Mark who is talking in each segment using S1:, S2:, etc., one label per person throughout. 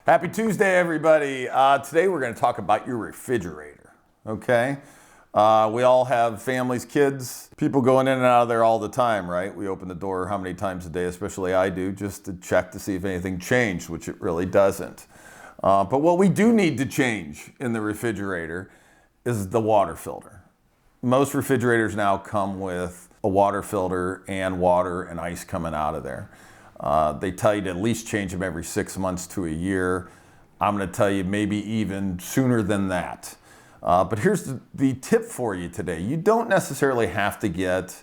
S1: Happy Tuesday, everybody. Today we're going to talk about your refrigerator, okay? We all have families, kids, people going in and out of there all the time, right? We open the door how many times a day, especially I do, just to check to see if anything changed, which it really doesn't. But what we do need to change in the refrigerator is the water filter. Most refrigerators now come with a water filter and water and ice coming out of there. They tell you to at least change them every 6 months to a year. I'm going to tell you maybe even sooner than that. But here's the tip for you today. You don't necessarily have to get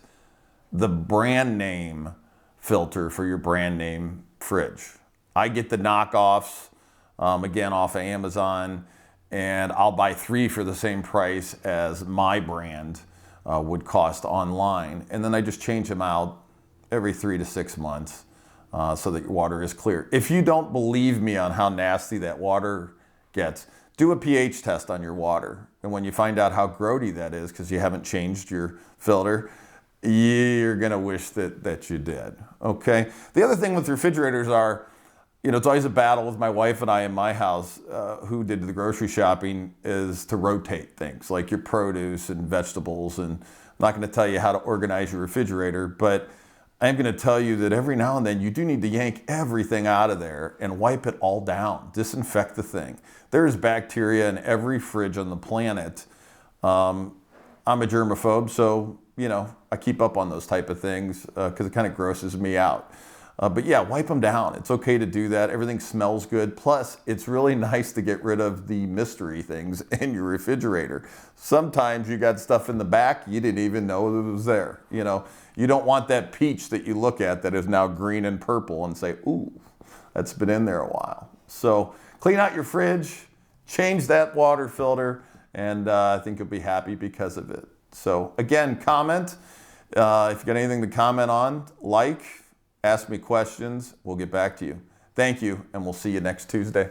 S1: the brand name filter for your brand name fridge. I get the knockoffs, again, off of Amazon, and I'll buy 3 for the same price as my brand would cost online. And then I just change them out every 3 to 6 months. So that your water is clear. If you don't believe me on how nasty that water gets, do a pH test on your water. And when you find out how grody that is because you haven't changed your filter, you're going to wish that you did. Okay? The other thing with refrigerators are, it's always a battle with my wife and I in my house, who did the grocery shopping, is to rotate things like your produce and vegetables. And I'm not going to tell you how to organize your refrigerator, but I'm going to tell you that every now and then you do need to yank everything out of there and wipe it all down, disinfect the thing. There is bacteria in every fridge on the planet. I'm a germaphobe, so, I keep up on those type of things because it kind of grosses me out. But yeah, wipe them down. It's okay to do that. Everything smells good. Plus, it's really nice to get rid of the mystery things in your refrigerator. Sometimes you got stuff in the back you didn't even know it was there. You don't want that peach that you look at that is now green and purple and say, ooh, that's been in there a while. So clean out your fridge, change that water filter, and I think you'll be happy because of it. So again, comment. If you got anything to comment on, ask me questions. We'll get back to you. Thank you, and we'll see you next Tuesday.